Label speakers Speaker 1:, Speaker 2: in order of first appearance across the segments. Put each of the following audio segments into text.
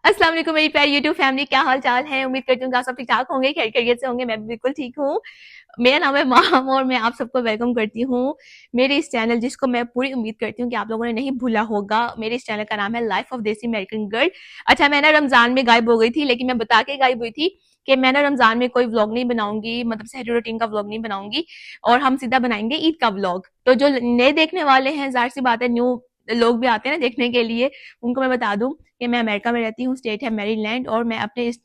Speaker 1: अस्सलाम वालेकुम मेरी प्यारी यूट्यूब फैमिली, क्या हाल चाल है। उम्मीद करती हूँ कि आप सब ठीक ठाक होंगे, खैर खैरियत से होंगे। मैं भी बिल्कुल ठीक हूँ। मेरा नाम है माम और मैं आप सबको वेलकम करती हूँ मेरे इस चैनल, जिसको मैं पूरी उम्मीद करती हूँ कि आप लोगों ने नहीं भूला होगा। मेरे इस चैनल का नाम है लाइफ ऑफ देसी अमेरिकन गर्ल। अच्छा, मैं ना रमजान में गायब हो गई थी, लेकिन मैं बता के गायब हुई थी कि मैं ना रमजान में कोई व्लॉग नहीं बनाऊंगी, मतलब सहरी रूटीन का व्लॉग नहीं बनाऊंगी, और हम सीधा बनाएंगे ईद का व्लॉग। तो जो नए देखने वाले हैं, जाहिर सी बात है न्यू लोग भी आते हैं ना देखने के लिए, उनको मैं बता दूं कि मैं अमेरिका में रहती हूँ, स्टेट है मैरीलैंड, और मैं अपने इस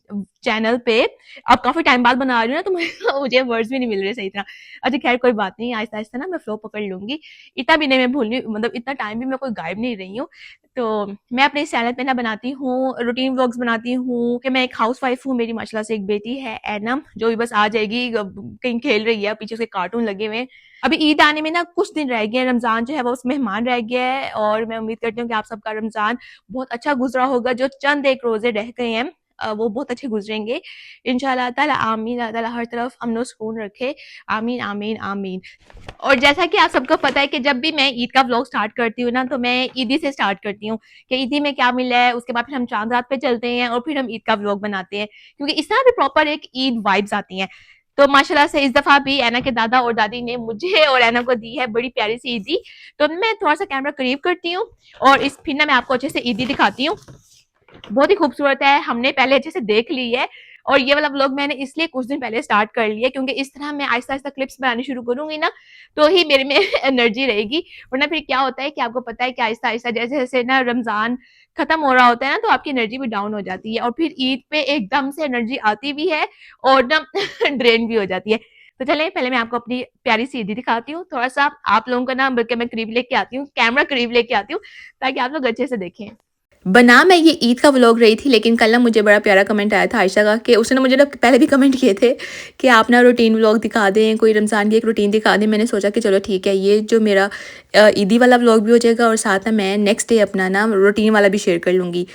Speaker 1: चैनल पे अब काफी टाइम बाद बना रही हूँ ना, तो मुझे वर्ड्स भी नहीं मिल रहे सही तरह। अच्छा खैर कोई बात नहीं, आहिस्ता आहिस्ता ना मैं फ्लो पकड़ लूंगी। इतना भी नहीं मैं भूलनी, मतलब इतना टाइम भी मैं कोई गायब नहीं रही हूँ। तो मैं अपने इस चैनल पे ना बनाती हूँ रूटीन व्लॉग्स, बनाती हूँ कि मैं एक हाउस वाइफ हूँ। मेरी माशाल्लाह से एक बेटी है एनम, जो भी बस आ जाएगी, कहीं खेल रही है, पीछे उसके कार्टून लगे हुए हैं। अभी ईद आने में ना कुछ दिन रह गए हैं, रमजान जो है वो उस मेहमान रह गया है, और मैं उम्मीद करती हूँ कि आप सबका रमजान बहुत अच्छा गुजरा होगा। जो चंद एक रोजे रह गए हैं वो बहुत अच्छे गुजरेंगे इंशाल्लाह ताला। आमीन। अल्लाह ताला हर तरफ अमन सुकून रखे। आमीन आमीन आमीन। और जैसा कि आप सबको पता है कि जब भी मैं ईद का व्लॉग स्टार्ट करती हूँ ना, तो मैं ईदी से स्टार्ट करती हूँ कि ईदी में क्या मिला है, उसके बाद फिर हम चांद रात पे चलते हैं और फिर हम ईद का व्लॉग बनाते हैं, क्योंकि इस तरह भी प्रॉपर एक ईद वाइब्स आती हैं। तो माशाल्लाह से इस दफा भी ऐना के दादा और दादी ने मुझे और ऐना को दी है बड़ी प्यारी सी ईदी। तो मैं थोड़ा सा कैमरा करीब करती हूँ और इस फिर ना मैं आपको अच्छे से ईदी दिखाती हूँ। बहुत ही खूबसूरत है, हमने पहले अच्छे से देख ली है। और ये वाला व्लॉग मैंने इसलिए कुछ दिन पहले स्टार्ट कर लिया, क्योंकि इस तरह मैं आहिस्ता आहिस्ता क्लिप्स बनानी शुरू करूंगी ना, तो ही मेरे में एनर्जी रहेगी। वरना फिर क्या होता है कि आपको पता है कि आहिस्ता आहिस्ता जैसे जैसे ना रमजान खत्म हो रहा होता है ना, तो आपकी एनर्जी भी डाउन हो जाती है, और फिर ईद पे एकदम से एनर्जी आती भी है और ना ड्रेन भी हो जाती है। तो चले पहले मैं आपको अपनी प्यारी सी ईदी दिखाती हूँ, थोड़ा सा आप लोगों का ना, बल्कि मैं करीब लेके आती हूँ, कैमरा करीब लेके आती हूँ, ताकि आप लोग अच्छे से देखें। बना मैं ये ईद का व्लॉग रही थी, लेकिन कल ना मुझे बड़ा प्यारा कमेंट आया था आयशा का, कि उसने मुझे ना पहले भी कमेंट किए थे कि आप ना रूटीन व्लॉग दिखा दें, कोई रमज़ान की एक रूटीन दिखा दें। मैंने सोचा कि चलो ठीक है, ये जो मेरा ईदी वाला व्लॉग भी हो जाएगा और साथ ना मैं नेक्स्ट डे अपना ना रूटीन वाला भी शेयर कर लूँगी।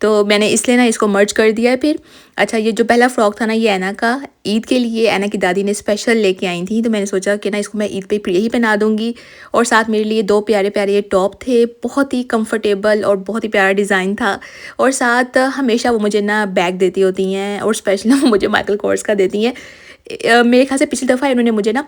Speaker 1: तो मैंने इसलिए ना इसको मर्ज कर दिया है फिर। अच्छा, ये जो पहला फ्रॉक था ना, ये ऐना का ईद के लिए ऐना की दादी ने स्पेशल लेके आई थी, तो मैंने सोचा कि ना इसको मैं ईद पे यही पहना दूंगी। और साथ मेरे लिए दो प्यारे प्यारे ये टॉप थे, बहुत ही कंफर्टेबल और बहुत ही प्यारा डिज़ाइन था। और साथ हमेशा वो मुझे ना बैग देती होती हैं, और स्पेशली वो मुझे माइकल कोर्स का देती हैं। मेरे ख्याल से पिछली दफ़ा इन्होंने मुझे ना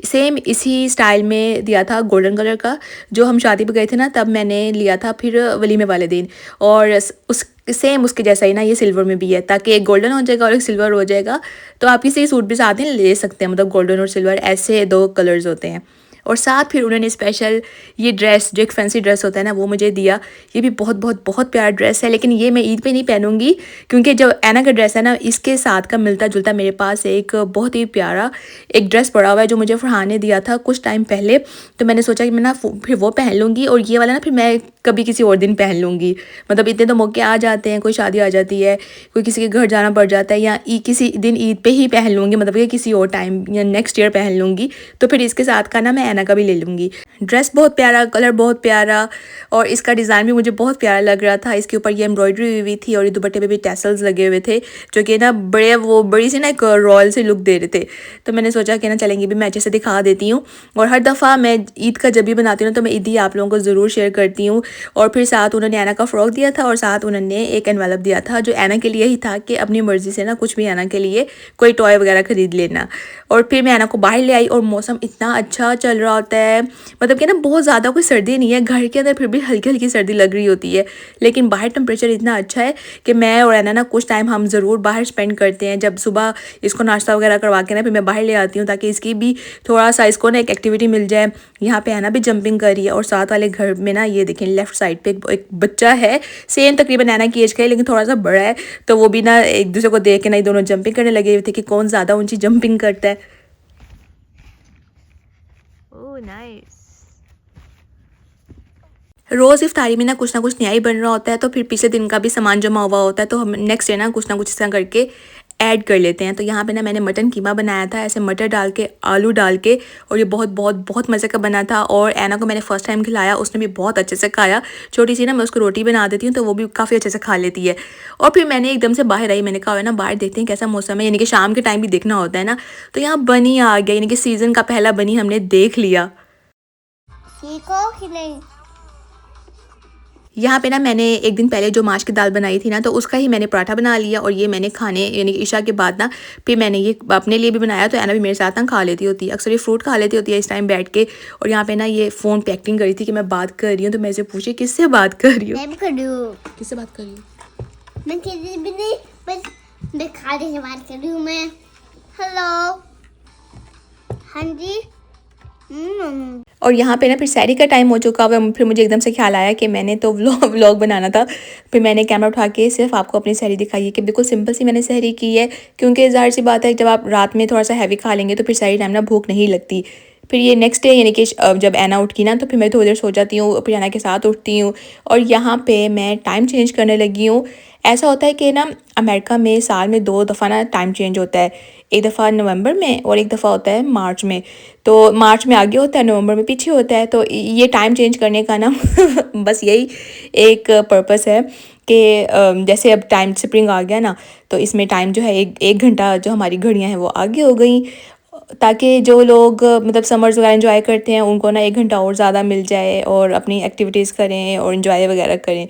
Speaker 1: सेम इसी स्टाइल में दिया था, गोल्डन कलर का। जो हम शादी पे गए थे ना, तब मैंने लिया था फिर वलीमे वाले दिन, और उस सेम उसके जैसा ही ना ये सिल्वर में भी है, ताकि एक गोल्डन हो जाएगा और एक सिल्वर हो जाएगा। तो आप किसी सूट भी साथ में ले सकते हैं, मतलब गोल्डन और सिल्वर ऐसे दो कलर्स होते हैं। और साथ फिर उन्होंने स्पेशल ये ड्रेस, जो एक फैंसी ड्रेस होता है ना, वो मुझे दिया। ये भी बहुत बहुत बहुत प्यारा ड्रेस है, लेकिन ये मैं ईद पे नहीं पहनूंगी, क्योंकि जो ऐना का ड्रेस है ना, इसके साथ का मिलता जुलता मेरे पास एक बहुत ही प्यारा एक ड्रेस पड़ा हुआ है, जो मुझे फरहान ने दिया था कुछ टाइम पहले। तो मैंने सोचा कि मैं ना फिर वो पहन लूँगी, और ये वाला ना फिर मैं कभी किसी और दिन पहन लूँगी। मतलब इतने तो मौके आ जाते हैं, कोई शादी आ जाती है, कोई किसी के घर जाना पड़ जाता है, या किसी दिन ईद पे ही पहन लूँगी, मतलब कि किसी और टाइम या नेक्स्ट ईयर पहन लूँगी। तो फिर इसके साथ का ना मैं ऐना का भी ले लूँगी। ड्रेस बहुत प्यारा, कलर बहुत प्यारा, और इसका डिज़ाइन भी मुझे बहुत प्यारा लग रहा था। इसके ऊपर ये एम्ब्रॉयडरी हुई हुई थी, और ये दुपट्टे पे भी टैसल्स लगे हुए थे, जो कि ना बड़े वो बड़ी सी ना एक रॉयल से लुक दे रहे थे। तो मैंने सोचा कि ना चलेंगे भी, मैं अच्छे से दिखा देती हूँ। और हर दफ़ा मैं ईद का जब भी बनाती हूँ, तो मैं ईदी आप लोगों को ज़रूर शेयर करती हूँ। और फिर साथ उन्होंने ऐना का फ़्रॉक दिया था, और साथ उन्होंने एक एनवेलप दिया था, जो ऐना के लिए ही था, कि अपनी मर्ज़ी से ना कुछ भी ऐना के लिए कोई टॉय वगैरह ख़रीद लेना। और फिर मैं ऐना को बाहर ले आई, और मौसम इतना अच्छा चल रहा होता है, मतलब कि ना बहुत ज़्यादा कोई सर्दी नहीं है, घर के अंदर फिर भी हल्की हल्की सर्दी लग रही होती है, लेकिन बाहर टेम्परेचर इतना अच्छा है कि मैं और ऐना ना कुछ टाइम हम ज़रूर बाहर स्पेंड करते हैं। जब सुबह इसको नाश्ता वगैरह करवा के ना फिर मैं बाहर ले आती हूँ, ताकि इसकी भी थोड़ा सा इसको ना एक एक्टिविटी मिल जाए। यहाँ पे ऐना भी जंपिंग कर रही है, और साथ वाले घर में ना ये देखें लेफ्ट साइड पे एक बच्चा है, सेम तकरीबन ऐना की एज का है, लेकिन थोड़ा सा बड़ा है। तो वो भी ना एक दूसरे को देख के ना ये दोनों जंपिंग करने लगे हुए थे कि कौन ज़्यादा ऊंची जंपिंग करता है। Oh nice. रोज़ इफ्तारी में ना कुछ नया ही बन रहा होता है, तो फिर पिछले दिन का भी सामान जमा हुआ होता है, तो हम नेक्स्ट डे ना कुछ इस तरह करके ऐड कर लेते हैं। तो यहाँ पे ना मैंने मटन कीमा बनाया था, ऐसे मटर डाल के, आलू डाल के, और ये बहुत बहुत बहुत मज़े का बना था। और ऐना को मैंने फ़र्स्ट टाइम खिलाया, उसने भी बहुत अच्छे से खाया। छोटी सी ना मैं उसको रोटी बना देती हूँ, तो वो भी काफ़ी अच्छे से खा लेती है। और फिर मैंने एकदम से बाहर आई, मैंने कहा है ना बाहर देखते हैं कैसा मौसम है, यानी कि शाम के टाइम भी देखना होता है ना। तो यहाँ बनी आ गया, यानी कि सीज़न का पहला बनी हमने देख लिया।
Speaker 2: सीखो कि नहीं?
Speaker 1: यहाँ पे ना मैंने एक दिन पहले जो माश की दाल बनाई थी ना, तो उसका ही मैंने पराठा बना लिया और ये मैंने खाने यानी ईशा के बाद ना फिर मैंने ये अपने लिए भी बनाया। तो ऐना भी मेरे साथ ना खा लेती होती है, अक्सर ये फ्रूट खा लेती होती है इस टाइम बैठ के। और यहाँ पे ना ये फ़ोन पे एक्टिंग करी थी कि मैं बात कर रही हूँ, तो मैं से पूछे किससे बात कर रही हूँ, किससे बात कर रही हूँ,
Speaker 2: मैं किसी भी नहीं, बस मैं खाने से बात कर रही हूँ। मैं हेलो, हाँ जी।
Speaker 1: और यहाँ पे ना फिर सैरी का टाइम हो चुका हुआ। फिर मुझे एकदम से ख्याल आया कि मैंने तो व्लॉग बनाना था। फिर मैंने कैमरा उठा के सिर्फ आपको अपनी सहरी दिखाई है कि बिल्कुल सिंपल सी मैंने सहरी की है, क्योंकि ज़ाहिर सी बात है जब आप रात में थोड़ा सा हैवी खा लेंगे तो फिर सहरी टाइम ना भूख नहीं लगती। फिर ये नेक्स्ट डे यानी कि जब ऐना उठती ना, तो फिर मैं थोड़ी देर सो जाती हूँ, फिर ऐना के साथ उठती हूँ। और यहाँ पे मैं टाइम चेंज करने लगी हूँ। ऐसा होता है कि ना अमेरिका में साल में 2 दफ़ा ना टाइम चेंज होता है, एक दफ़ा नवंबर में और एक दफ़ा होता है मार्च में। तो मार्च में आगे होता है, नवंबर में पीछे होता है। तो ये टाइम चेंज करने का ना बस यही एक पर्पस है कि जैसे अब टाइम स्प्रिंग आ गया ना, तो इसमें टाइम जो है एक घंटा जो हमारी घड़ियां हैं वो आगे हो गई, ताकि जो लोग मतलब समर्स वगैरह एंजॉय करते हैं उनको ना 1 घंटा और ज़्यादा मिल जाए और अपनी एक्टिविटीज़ करें और इन्जॉय वगैरह करें।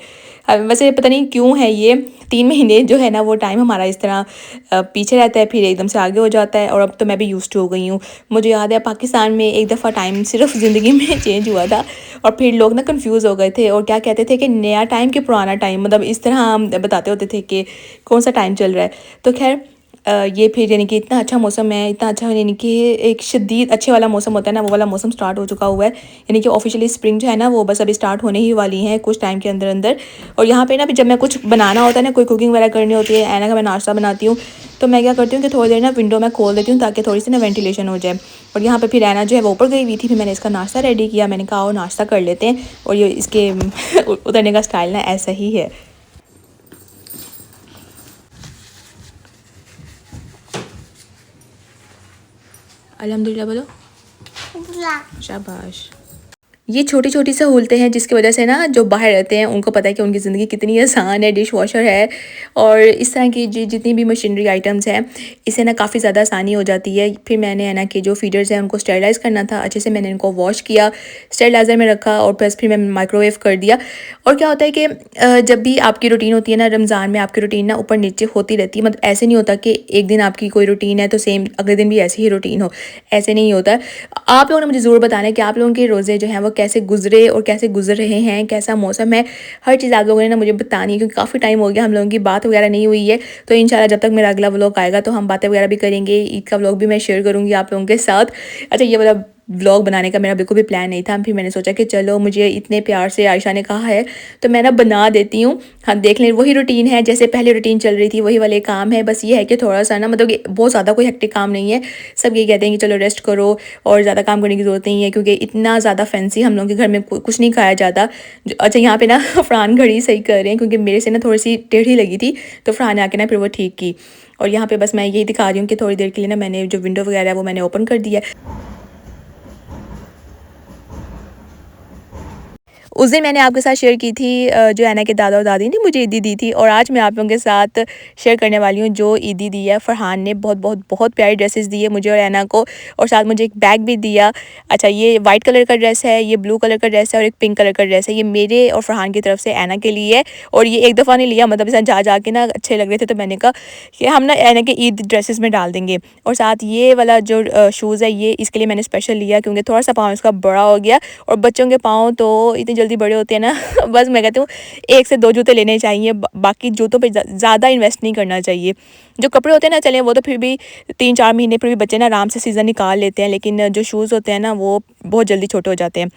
Speaker 1: वैसे पता नहीं क्यों है ये 3 महीने जो है ना वो टाइम हमारा इस तरह पीछे रहता है, फिर एकदम से आगे हो जाता है। और अब तो मैं भी यूज्ड हो गई हूँ। मुझे याद है पाकिस्तान में एक दफ़ा टाइम सिर्फ ज़िंदगी में चेंज हुआ था और फिर लोग ना कंफ्यूज हो गए थे और क्या कहते थे कि नया टाइम कि पुराना टाइम, मतलब इस तरह हम बताते होते थे कि कौन सा टाइम चल रहा है। तो खैर ये फिर यानी कि इतना अच्छा मौसम है, इतना अच्छा यानी कि एक शदीद अच्छे वाला मौसम होता है ना, वो वाला मौसम स्टार्ट हो चुका हुआ है। यानी कि ऑफिशियली स्प्रिंग जो है ना वो बस अभी स्टार्ट होने ही वाली है कुछ टाइम के अंदर अंदर। और यहाँ पे ना भी जब मैं कुछ बनाना होता है ना, कोई कुकिंग वगैरह करनी होती है, ऐना का मैं नाश्ता बनाती हूँ, तो मैं क्या करती हूँ कि थोड़ी देर ना विंडो मैं खोल देती हूँ ताकि थोड़ी सी ना वेंटिलेशन हो जाए। और यहाँ पे फिर ऐना जो है वो ऊपर गई हुई थी, फिर मैंने इसका नाश्ता रेडी किया। मैंने कहा और नाश्ता कर लेते हैं। और ये इसके उतरने का स्टाइल ना ऐसा ही है। अल्हम्दुलिल्लाह बोलो, शाबाश। ये छोटी छोटी सहूलतें हैं जिसकी वजह से ना जो बाहर रहते हैं उनको पता है कि उनकी ज़िंदगी कितनी आसान है। डिश वॉशर है और इस तरह की जितनी भी मशीनरी आइटम्स हैं, इससे ना काफ़ी ज़्यादा आसानी हो जाती है। फिर मैंने है ना कि जो फीडर्स हैं उनको स्टेरलाइज़ करना था, अच्छे से मैंने इनको वॉश किया, स्टेरलाइज़र में रखा और प्लस फिर मैं माइक्रोवेव कर दिया। और क्या होता है कि जब भी आपकी रूटीन होती है ना, रमज़ान में आपकी रूटीन ना ऊपर नीचे होती रहती है। मतलब ऐसे नहीं होता कि एक दिन आपकी कोई रूटीन है तो सेम अगले दिन भी ऐसी ही रूटीन हो, ऐसे नहीं होता। आप लोगों ने मुझे ज़रूर बताना है कि आप लोगों के रोज़े जो हैं वो कैसे गुजरे और कैसे गुजर रहे हैं, कैसा मौसम है, हर चीज़ आप लोगों ने ना मुझे बतानी है, क्योंकि काफ़ी टाइम हो गया हम लोगों की बात वगैरह नहीं हुई है। तो इंशाल्लाह जब तक मेरा अगला व्लॉग आएगा तो हम बातें वगैरह भी करेंगे, ईद का व्लॉग भी मैं शेयर करूँगी आप लोगों के साथ। अच्छा, ये वाला व्लॉग बनाने का मेरा बिल्कुल भी प्लान नहीं था, फिर मैंने सोचा कि चलो मुझे इतने प्यार से आयशा ने कहा है तो मैं ना बना देती हूँ। हाँ देख लें, वही रूटीन है जैसे पहले रूटीन चल रही थी, वही वाले काम है। बस ये है कि थोड़ा सा ना मतलब कि बहुत ज़्यादा कोई हेक्टिक काम नहीं है। सब ये कहते हैं कि चलो रेस्ट करो और ज़्यादा काम करने की ज़रूरत नहीं है, क्योंकि इतना ज़्यादा फैंसी हम लोगों के घर में कुछ नहीं खाया जाता। अच्छा, यहाँ पे ना फ़रहान घड़ी सही कर रहे हैं क्योंकि मेरे से ना थोड़ी सी टेढ़ी लगी थी, तो फ़रहान ने आके ना फिर वो ठीक की। और यहाँ पे बस मैं यही दिखा रही हूँ कि थोड़ी देर के लिए ना मैंने जो विंडो वगैरह है वो मैंने ओपन कर दिया है। उस दिन मैंने आपके साथ शेयर की थी जो ऐना के दादा और दादी ने मुझे ईदी दी थी, और आज मैं आप लोगों के साथ शेयर करने वाली हूँ जो ईदी दी है। फ़रहान ने बहुत बहुत बहुत प्यारी ड्रेसेस दी है मुझे और ऐना को, और साथ मुझे एक बैग भी दिया। अच्छा, ये वाइट कलर का ड्रेस है, ये ब्लू कलर का ड्रेस है और एक पिंक कलर का ड्रेस है। ये मेरे और फ़रहान की तरफ से ऐना के लिए है। और ये एक दफ़ा नहीं लिया, मतलब इस जा के ना अच्छे लग रहे थे तो मैंने कहा कि हम ना ऐना के ईद ड्रेसेस में डाल देंगे। और साथ ये वाला जो शूज़ है ये इसके लिए मैंने स्पेशल लिया क्योंकि थोड़ा सा पाँव इसका बड़ा हो गया, और बच्चों के पाँव तो इतनी जल्दी बड़े होते हैं ना बस मैं कहती हूँ 1 से 2 जूते लेने चाहिए, बाकी जूतों पे ज़्यादा इन्वेस्ट नहीं करना चाहिए। जो कपड़े होते हैं ना चलें वो तो फिर भी 3-4 महीने फिर भी बच्चे ना आराम से सीज़न निकाल लेते हैं, लेकिन जो शूज़ होते हैं ना वो बहुत जल्दी छोटे हो जाते हैं।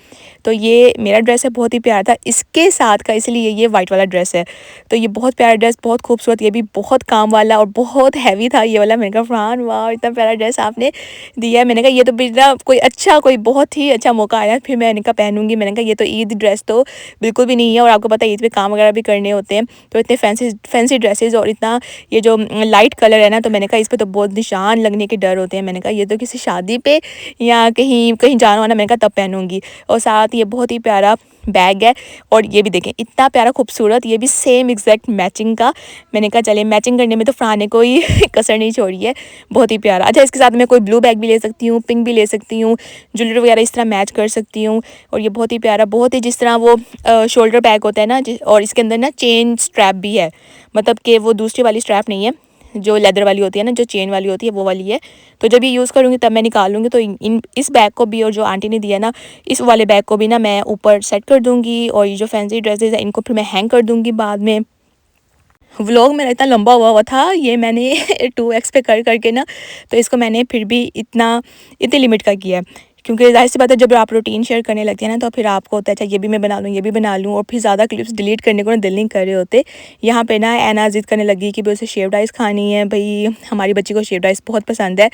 Speaker 1: तो ये मेरा ड्रेस है, बहुत ही प्यारा था इसके साथ का, इसलिए ये वाइट वाला ड्रेस है। तो ये बहुत प्यारा ड्रेस, बहुत खूबसूरत, ये भी बहुत काम वाला और बहुत हैवी था ये वाला। मैंने कहा फ़रहान वाह इतना प्यारा ड्रेस आपने दिया है। मैंने कहा ये तो बिना कोई बहुत ही अच्छा मौका आया फिर मैंने कहा पहनूंगी। मैंने कहा ये तो ईद ड्रेस तो बिल्कुल भी नहीं है, और आपको पता है ईद पे काम वगैरह भी करने होते हैं, तो इतने फैंसी ड्रेसेस और इतना ये जो लाइट कलर है ना, तो मैंने कहा इस पे तो बहुत निशान लगने के डर होते हैं। मैंने कहा ये तो किसी शादी पे या कहीं कहीं जाना वाना, मैंने कहा तब पहनूंगी। और साथ ये बहुत ही प्यारा बैग है। और ये भी देखें इतना प्यारा खूबसूरत, ये भी सेम एग्जैक्ट मैचिंग का। मैंने कहा चले मैचिंग करने में तो फरहान ने कोई कसर नहीं छोड़ी है, बहुत ही प्यारा। अच्छा इसके साथ मैं कोई ब्लू बैग भी ले सकती हूँ, पिंक भी ले सकती हूँ, ज्वेलरी वगैरह इस तरह मैच कर सकती हूँ। और ये बहुत ही प्यारा, बहुत ही जिस तरह वो शोल्डर बैग होता है ना, और इसके अंदर ना चेन स्ट्रैप भी है, मतलब कि वो दूसरी वाली स्ट्रैप नहीं है जो लेदर वाली होती है ना, जो चेन वाली होती है वो वाली है। तो जब ये यूज़ करूँगी तब मैं निकालूंगी, तो इस बैग को भी और जो आंटी ने दिया ना इस वाले बैग को भी ना मैं ऊपर सेट कर दूँगी। और ये जो फैंसी ड्रेसेस है इनको फिर मैं हैंग कर दूँगी बाद में। व्लॉग मेरा इतना लंबा हुआ था, ये मैंने 2x पे कर करके ना, तो इसको मैंने फिर भी इतनी लिमिट का किया है। क्योंकि जाहिर सी बात है जब आप रूटीन शेयर करने लगते हैं ना, तो फिर आपको होता है अच्छा ये भी मैं बना लूँ, ये भी बना लूँ, और फिर ज़्यादा क्लिप्स डिलीट करने को ना दिल नहीं कर रहे होते। यहाँ पे ना ऐना ज़िद करने लगी कि भाई उसे शेव्ड राइस खानी है, भाई हमारी बच्ची को शेव्ड राइस बहुत पसंद है।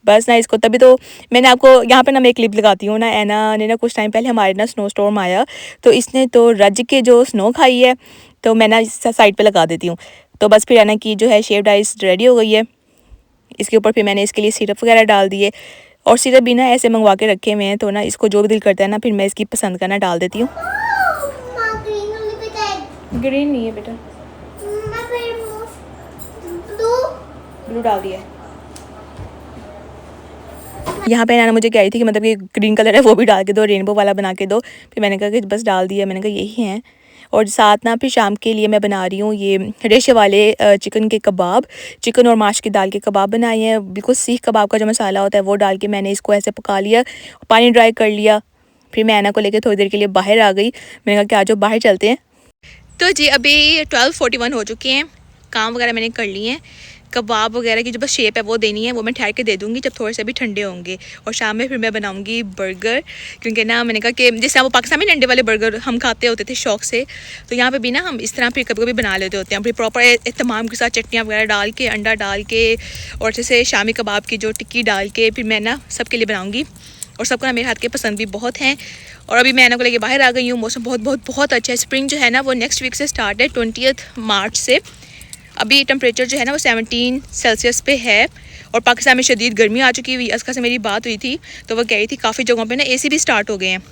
Speaker 1: बस ना इसको तभी तो मैंने आपको यहाँ पे ना मैं एक क्लिप लगाती हूँ ना, ऐना ने ना कुछ टाइम पहले हमारे ना स्नो स्टॉर्म आया, तो इसने तो रज के जो स्नो खाई है, तो मैं ना इस साइड पर लगा देती हूँ। तो बस फिर ऐना की जो है शेव्ड राइस रेडी हो गई है। इसके ऊपर फिर मैंने इसके लिए सिरप वगैरह डाल दिए, और सिरप भी ना ऐसे मंगवा के रखे हुए हैं, तो ना इसको जो भी दिल करता है ना फिर मैं इसकी पसंद का ना डाल देती हूँ। ग्रीन नहीं है बेटा, ब्लू डाल दिया। यहाँ पे ना मुझे कह रही थी कि मतलब कि ग्रीन कलर है वो भी डाल के दो, रेनबो वाला बना के दो। फिर मैंने कहा कि बस डाल दिया, मैंने कहा यही है। और साथ ना फिर शाम के लिए मैं बना रही हूँ ये रेशे वाले चिकन के कबाब, चिकन और माश की दाल के कबाब बनाए हैं। बिल्कुल सीख कबाब का जो मसाला होता है वो डाल के मैंने इसको ऐसे पका लिया, पानी ड्राई कर लिया। फिर मैं ऐना को लेकर थोड़ी देर के लिए बाहर आ गई, मैंने कहा कि आज बाहर चलते हैं। तो जी अभी 12:41 हो चुके हैं, काम वगैरह मैंने कर लिए हैं। कबाब वगैरह की जो बस शेप है वो देनी है, वो मैं ठहर के दे दूँगी जब थोड़े से भी ठंडे होंगे। और शाम में फिर मैं बनाऊँगी बर्गर, क्योंकि ना मैंने कहा कि जैसे वो पाकिस्तान में अंडे वाले बर्गर हम खाते होते थे शौक से, तो यहाँ पे भी ना हम इस तरह फिर कभी कभी बना लेते होते हैं, फिर प्रॉपर तमाम के साथ चटनियाँ वगैरह डाल के, अंडा डाल के, और जैसे शामी कबाब की जो टिक्की डाल के फिर मैं ना सबके लिए बनाऊँगी। और सबको ना मेरे हाथ के पसंद भी बहुत हैं। और अभी मैं ऐना को लेके बाहर आ गई हूँ। मौसम बहुत बहुत बहुत अच्छा है। स्प्रिंग जो है ना वो नेक्स्ट वीक से स्टार्ट है, 20 मार्च से। अभी टेम्परेचर जो है ना वो 17 सेल्सियस पे है, और पाकिस्तान में शदीद गर्मी आ चुकी हुई। अस्का से मेरी बात हुई थी तो वो कह रही थी काफ़ी जगहों पे ना एसी भी स्टार्ट हो गए हैं,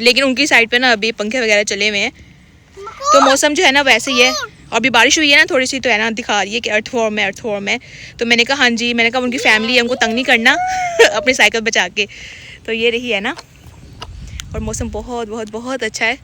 Speaker 1: लेकिन उनकी साइड पे ना अभी पंखे वगैरह चले हुए हैं। तो मौसम जो है ना वैसे ही है। और अभी बारिश हुई है ना थोड़ी सी, तो है ना दिखा रही है कि अर्थवॉर्म है। तो मैंने कहा हाँ जी, मैंने कहा उनकी फैमिली है, उनको तंग नहीं करना अपनी साइकिल बचा के। तो ये रही है ना, और मौसम बहुत बहुत बहुत अच्छा है।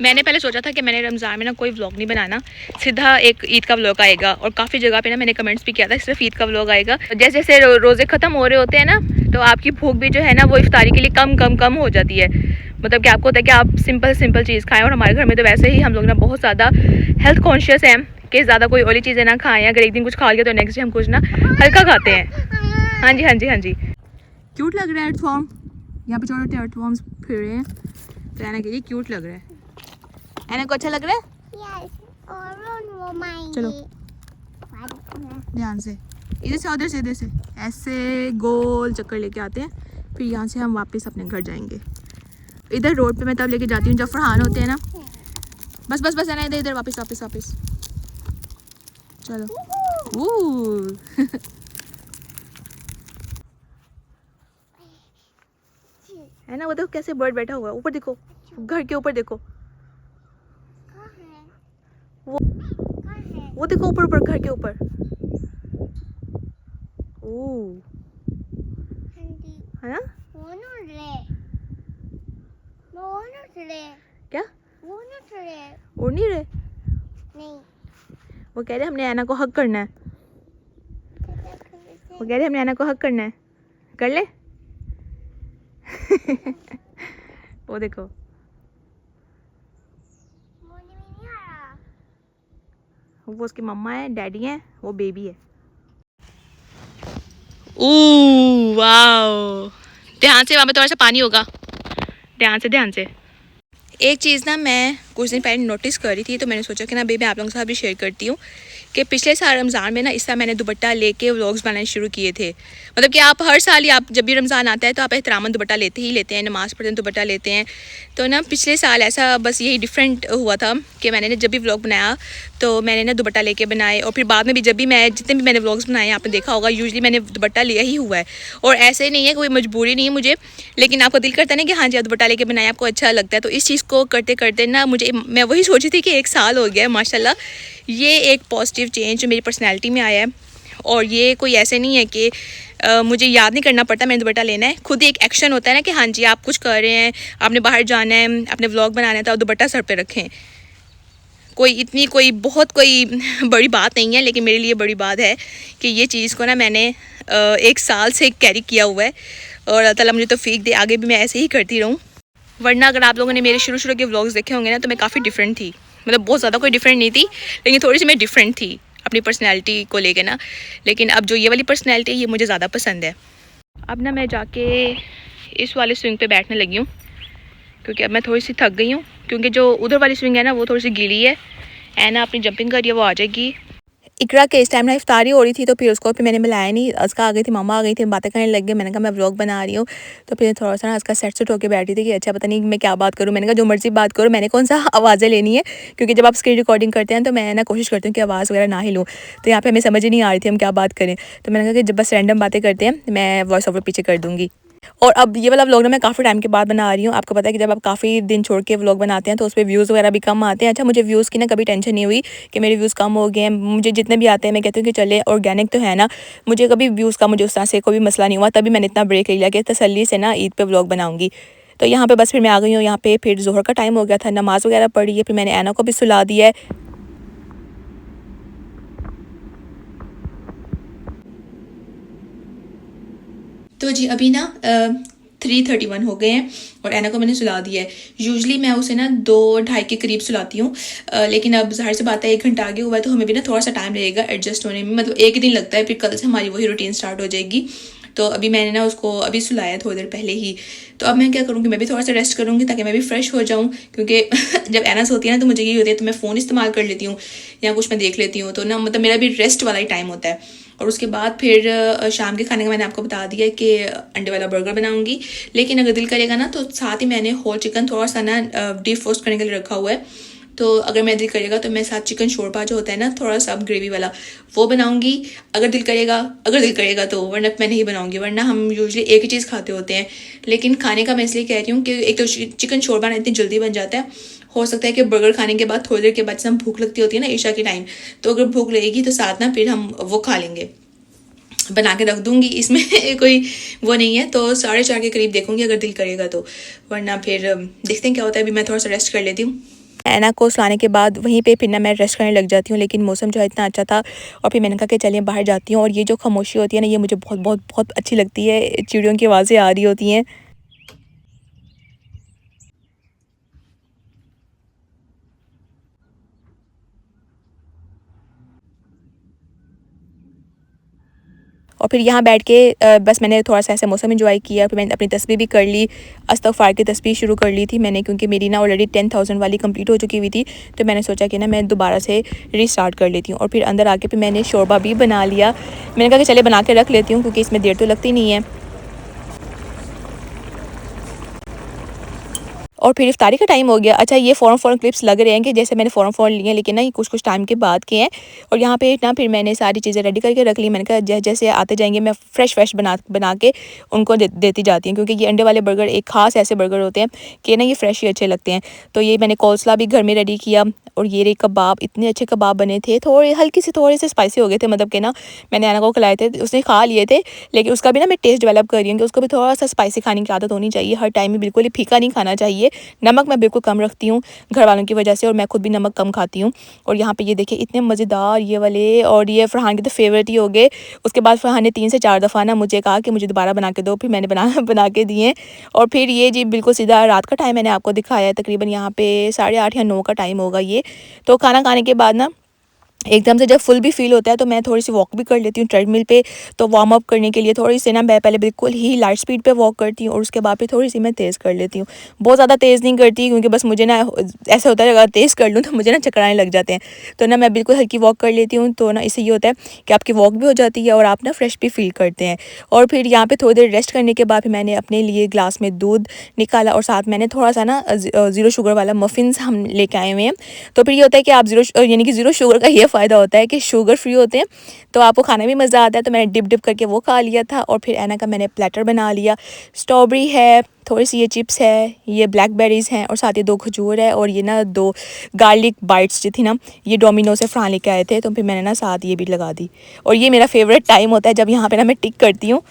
Speaker 1: मैंने पहले सोचा था कि मैंने रमज़ान में ना कोई व्लॉग नहीं बनाना, सीधा एक ईद का व्लॉग आएगा। और काफ़ी जगह पे ना मैंने कमेंट्स भी किया था सिर्फ ईद का व्लॉग आएगा। जैसे जैसे रोज़े ख़त्म हो रहे होते हैं ना, तो आपकी भूख भी जो है ना वो इफ्तारी के लिए कम हो जाती है। मतलब कि आपको होता है कि आप सिंपल चीज़ खाएँ। और हमारे घर में तो वैसे ही हम लोग ना बहुत ज़्यादा हेल्थ कॉन्शियस हैं कि ज़्यादा कोई ऑयली चीज़ें ना खाएँ। अगर एक दिन कुछ खा लिया तो नेक्स्ट डे हम कुछ ना हल्का खाते हैं। हाँ जी। क्यूट लग रहा है अर्थवॉर्म, यहाँ पे छोटे अर्थवॉर्म्स फिर रहे हैं, तो ऐना के लिए क्यूट लग रहा है। ऐना को अच्छा लग रहा है?
Speaker 2: Yes, और वो
Speaker 1: चलो ध्यान से, इधर से इधर से ऐसे गोल चक्कर लेके आते हैं, फिर यहाँ से हम वापस अपने घर जाएंगे। इधर रोड पे मैं तब लेके जाती हूँ जब फरहान होते हैं ना। बस ऐना इधर वापस चलो। है ना, वो देखो कैसे बर्ड बैठा हुआ है, ऊपर देखो, घर के ऊपर देखो, वो देखो ऊपर घर के ऊपर। ओह है ना, क्या उड़ नहीं रहे?
Speaker 2: नहीं,
Speaker 1: वो कह रहे हमने ऐना को हक करना है, कर ले। वो देखो, वो उसकी मम्मा है, डैडी है, वो बेबी है। ओह वाओ, ध्यान से, वहाँ पे थोड़ा सा पानी होगा, ध्यान से। एक चीज़ ना मैं कुछ दिन पहले नोटिस कर रही थी, तो मैंने सोचा कि ना अभी मैं आप लोगों के साथ भी शेयर करती हूँ कि पिछले साल रमज़ान में ना इस तरह मैंने दुपट्टा लेके व्लॉग्स बनाने शुरू किए थे। मतलब कि आप हर साल ही आप जब भी रमज़ान आता है तो आप एहतरामन दुपट्टा लेते ही लेते हैं, नमाज़ पढ़ते हैं दुपट्टा लेते हैं। तो ना पिछले साल ऐसा बस यही डिफरेंट हुआ था कि मैंने ना जब भी व्लॉग बनाया तो मैंने ना दुपट्टा लेके बनाए, और फिर बाद में भी जब भी मैं जितने भी मैंने व्लॉग्स बनाए आपने देखा होगा यूजुअली मैंने दुपट्टा लिया ही हुआ है। और ऐसे नहीं है, कोई मजबूरी नहीं है मुझे, लेकिन आपको दिल करता है ना कि हाँ जी आप दुपट्टा लेके बनाए, आपको अच्छा लगता है। तो इस चीज़ को करते करते ना मैं वही सोची थी कि 1 साल हो गया है माशाल्लाह। ये एक पॉजिटिव चेंज जो मेरी पर्सनैलिटी में आया है, और ये कोई ऐसे नहीं है कि मुझे याद नहीं करना पड़ता मैंने दुपट्टा लेना है, खुद ही एक एक्शन होता है ना कि हाँ जी आप कुछ कर रहे हैं, आपने बाहर जाना है, अपने व्लॉग बनाना है तो आप दुपट्टा सर पे रखें। कोई बहुत बड़ी बात नहीं है, लेकिन मेरे लिए बड़ी बात है कि ये चीज़ को ना मैंने 1 साल से कैरी किया हुआ है, और अल्लाह ताला मुझे तौफीक दे आगे भी मैं ऐसे ही करती रहूँ। वरना अगर आप लोगों ने मेरे शुरू के व्लॉग्स देखे होंगे ना तो मैं काफ़ी डिफरेंट थी, मतलब बहुत ज़्यादा कोई डिफरेंट नहीं थी, लेकिन थोड़ी सी मैं डिफरेंट थी अपनी पर्सनैलिटी को लेके ना। लेकिन अब जो ये वाली पर्सनैलिटी है ये मुझे ज़्यादा पसंद है। अब ना मैं जाके इस वाले स्विंग पे बैठने लगी हूँ, क्योंकि अब मैं थोड़ी सी थक गई हूँ, क्योंकि जो उधर वाली स्विंग है ना वो थोड़ी सी गीली है, एना अपनी जंपिंग करिए वो आ जाएगी। इकरा के इस टाइम ना इफ्तारी हो रही थी, तो फिर उसको फिर मैंने मिलाया नहीं। उसका आ गई थी, मामा आ गई थी, बातें करने लग गए। मैंने कहा मैं व्लॉग बना रही हूँ, तो फिर थोड़ा सा ना उसका सेट होकर बैठी थी कि अच्छा पता नहीं मैं क्या बात करूँ। मैंने कहा जो मर्जी बात करो, मैंने कौन सा आवाज़ें लेनी है, क्योंकि जब आप स्क्रीन रिकॉर्डिंग करते हैं तो मैं ना कोशिश करती हूँ कि आवाज़ वगैरह ना ही लूँ। तो यहाँ पर हमें समझ ही नहीं आ रही थी हम क्या बात करें, तो मैंने कहा कि जब बस रैंडम बातें करते हैं मैं वॉइस ओवर पीछे कर दूँगी। और अब ये वाला व्लॉग ना मैं काफ़ी टाइम के बाद बना रही हूँ। आपको पता है कि जब आप काफ़ी दिन छोड़ के व्लॉग बनाते हैं तो उस पर व्यूज़ वगैरह भी कम आते हैं। अच्छा मुझे व्यूज़ की ना कभी टेंशन नहीं हुई कि मेरे व्यूज़ कम हो गए हैं, मुझे जितने भी आते हैं मैं कहती हूँ कि चले ऑर्गेनिक तो है ना, मुझे कभी व्यूज़ का मुझे उस तरह से कोई मसला नहीं हुआ। तभी मैंने इतना ब्रेक ले लिया कि तसल्ली से ना ईद पर व्लॉग बनाऊँगी। तो यहाँ पर बस फिर मैं आ गई हूँ, यहाँ पर फिर ज़ोहर का टाइम हो गया था, नमाज़ वगैरह पढ़ी है, फिर मैंने ऐना को भी सुला दिया है। तो जी अभी ना 3:31 हो गए हैं और ऐना को मैंने सुला दिया है। यूजुअली मैं उसे ना 2-2:30 के करीब सुलाती हूँ, लेकिन अब ज़ाहिर सी बात है 1 घंटा आगे हुआ है तो हमें भी ना थोड़ा सा टाइम लगेगा एडजस्ट होने में। मतलब एक ही दिन लगता है, फिर कल से हमारी वही रूटीन स्टार्ट हो जाएगी। तो अभी मैंने ना उसको अभी सुलाया थोड़ी देर पहले ही। तो अब मैं क्या करूँगी, मैं भी थोड़ा सा रेस्ट करूँगी ताकि मैं भी फ्रेश हो जाऊँ, क्योंकि जब ऐना सोती है ना तो मुझे ये होती है तो मैं फ़ोन इस्तेमाल कर लेती हूँ या कुछ मैं देख लेती हूँ, तो ना मतलब मेरा भी रेस्ट वाला ही टाइम होता है। और उसके बाद फिर शाम के खाने का मैंने आपको बता दिया कि अंडे वाला बर्गर बनाऊंगी, लेकिन अगर दिल करेगा ना तो साथ ही मैंने होल चिकन थोड़ा सा ना डीप रोस्ट करने के लिए रखा हुआ है। तो अगर मैं दिल करेगा तो मैं साथ चिकन शोरबा जो होता है ना थोड़ा सा ग्रेवी वाला वो बनाऊंगी, अगर दिल करेगा तो, वरना मैं नहीं बनाऊंगी। वरना हम यूजुअली एक ही चीज़ खाते होते हैं। लेकिन खाने का मैं इसलिए कह रही हूँ कि एक तो चिकन शोरबा ना इतनी जल्दी बन जाता है, हो सकता है कि बर्गर खाने के बाद थोड़ी देर के बाद से हम भूख लगती होती है ना ईशा के टाइम, तो अगर भूख लगेगी तो साथ ना फिर हम वो खा लेंगे, बना के रख दूंगी, इसमें कोई वो नहीं है। तो 4:30 के करीब देखूंगी अगर दिल करेगा तो, वरना फिर देखते हैं क्या होता है। अभी मैं थोड़ा सा रेस्ट कर लेती हूँ। ऐना को सुलाने के बाद वहीं पे फिर ना मैं रेस्ट करने लग जाती हूँ, लेकिन मौसम जो है इतना अच्छा था और फिर मैंने कहा कि चलिए बाहर जाती हूँ। और ये जो खामोशी होती है ना ये मुझे बहुत बहुत बहुत अच्छी लगती है, चिड़ियों की आवाज़ें आ रही होती हैं। और फिर यहाँ बैठ के बस मैंने थोड़ा सा ऐसा मौसम एंजॉय किया। फिर मैंने अपनी तस्बीह भी कर ली, इस्तग़फ़ार की तस्बीह शुरू कर ली थी मैंने, क्योंकि मेरी ना ऑलरेडी 10,000 वाली कंप्लीट हो चुकी हुई थी। तो मैंने सोचा कि ना मैं दोबारा से रीस्टार्ट कर लेती हूँ। और फिर अंदर आके फिर मैंने शोरबा भी बना लिया। मैंने कहा कि चले बना के रख लेती हूँ, क्योंकि इसमें देर तो लगती नहीं है। और फिर इफ्तारी का टाइम हो गया। अच्छा ये फ़ौरन क्लिप्स लग रहे हैं कि जैसे मैंने फ़ौरन लिए हैं, लेकिन ना ये कुछ टाइम के बाद के हैं। और यहाँ पे ना फिर मैंने सारी चीज़ें रेडी करके रख ली। मैंने कहा जैसे आते जाएंगे मैं फ्रेश बना के उनको देती जाती हूँ, क्योंकि ये अंडे वाले बर्गर एक ख़ास ऐसे बर्गर होते हैं कि ना ये फ्रेश ही अच्छे लगते हैं। तो ये मैंने कोलस्ला भी घर में रेडी किया। और ये कबाब, इतने अच्छे कबाब बने थे, थोड़े से स्पाइसी हो गए थे, मतलब कि ना मैंने ऐना को खिलाए थे, उसने खा लिए थे, लेकिन उसका भी ना मैं टेस्ट डेवलप कर रही हूँ कि उसको भी थोड़ा सा स्पाइसी खाने की आदत होनी चाहिए। हर टाइम में बिल्कुल ही फीका नहीं खाना चाहिए। नमक मैं बिल्कुल कम रखती हूँ घर वालों की वजह से, और मैं खुद भी नमक कम खाती हूँ। और यहाँ पे ये देखिए इतने मज़ेदार ये वाले, और ये फ़रहान के तो फेवरेट ही हो गए। उसके बाद फ़रहान ने 3 से 4 दफ़ा ना मुझे कहा कि मुझे दोबारा बना के दो, फिर मैंने बना के दिए। और फिर ये जी बिल्कुल सीधा रात का टाइम मैंने आपको दिखाया है, तकरीबन यहाँ पे 8:30 या 9 का टाइम होगा ये। तो खाना खाने के बाद ना एकदम से जब फुल भी फील होता है तो मैं थोड़ी सी वॉक भी कर लेती हूँ ट्रेडमिल पे। तो वार्म अप करने के लिए थोड़ी सी ना मैं पहले बिल्कुल ही लाइट स्पीड पे वॉक करती हूँ और उसके बाद फिर थोड़ी सी मैं तेज़ कर लेती हूँ। बहुत ज़्यादा तेज़ नहीं करती क्योंकि बस मुझे ना ऐसा होता है अगर तेज़ कर लूँ तो मुझे ना चक्कर आने लग जाते हैं। तो ना मैं बिल्कुल हल्की वॉक कर लेती हूँ। तो ना इससे ये होता है कि आपकी वॉक भी हो जाती है और आप ना फ्रेश भी फील करते हैं। और फिर यहाँ पर थोड़ी देर रेस्ट करने के बाद फिर मैंने अपने लिए ग्लास में दूध निकाला और साथ मैंने थोड़ा सा ना ज़ीरो शुगर वाला मफ़िन्स हम लेके आए हुए हैं। तो फिर ये होता है कि आप यानी कि ज़ीरो शुगर का ये फ़ायदा होता है कि शुगर फ्री होते हैं तो आपको खाने में मज़ा आता है। तो मैंने डिप करके वो खा लिया था और फिर एना का मैंने प्लेटर बना लिया। स्ट्रॉबेरी है, थोड़ी सी ये चिप्स है, ये ब्लैकबेरीज़ हैं और साथ ही 2 खजूर है और ये ना 2 गार्लिक बाइट्स जो थी ना ये डोमिनो से फ़रान लेके आए थे। तो फिर मैंने ना साथ ये भी लगा दी। और ये मेरा फेवरेट टाइम होता है जब यहाँ पे ना मैं टिक करती हूँ।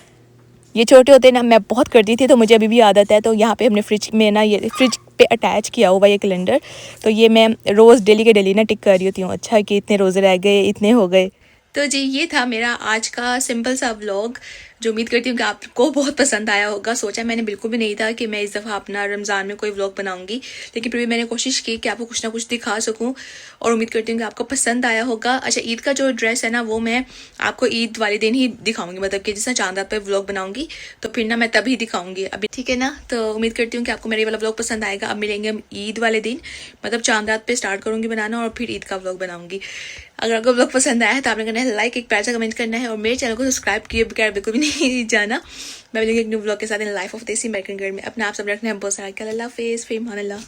Speaker 1: ये छोटे होते ना मैं बहुत करती थी तो मुझे अभी भी आदत है। तो यहाँ पे हमने फ्रिज में ना ये फ्रिज पे अटैच किया हुआ ये कैलेंडर। तो ये मैं रोज़ डेली के डेली ना टिक कर रही होती हूँ। अच्छा कि इतने रोज़े रह गए, इतने हो गए। तो जी ये था मेरा आज का सिंपल सा व्लॉग जो उम्मीद करती हूँ कि आपको बहुत पसंद आया होगा। सोचा मैंने बिल्कुल भी नहीं था कि मैं इस दफ़ा अपना रमज़ान में कोई व्लॉग बनाऊंगी, लेकिन फिर भी मैंने कोशिश की कि आपको कुछ ना कुछ दिखा सकूं और उम्मीद करती हूँ कि आपको पसंद आया होगा। अच्छा ईद का जो ड्रेस है ना वो मैं आपको ईद वाले दिन ही दिखाऊंगी, मतलब कि जिस चांद रात पर व्लॉग बनाऊंगी तो फिर ना मैं तभी दिखाऊंगी अभी, ठीक है ना। तो उम्मीद करती हूँ कि आपको मेरा ये वाला व्लॉग पसंद आएगा। अब मिलेंगे हम ईद वाले दिन, मतलब चांद रात पे स्टार्ट करूंगी बनाना और फिर ईद का व्लॉग बनाऊंगी। अगर आपको व्लॉग पसंद आया है तो आपने करना है लाइक, एक प्यार सा कमेंट करना है और मेरे चैनल को सब्सक्राइब किए बगैर बिल्कुल भी नहीं जाना। मैं मिलूंगी एक न्यू व्लॉग के साथ इन लाइफ ऑफ देसी अमेरिकन गर्ल में। अपना आप सब रखना है बहुत सारा ख्याल। अल्लाह हाफिज़, फ़ी अमान अल्लाह।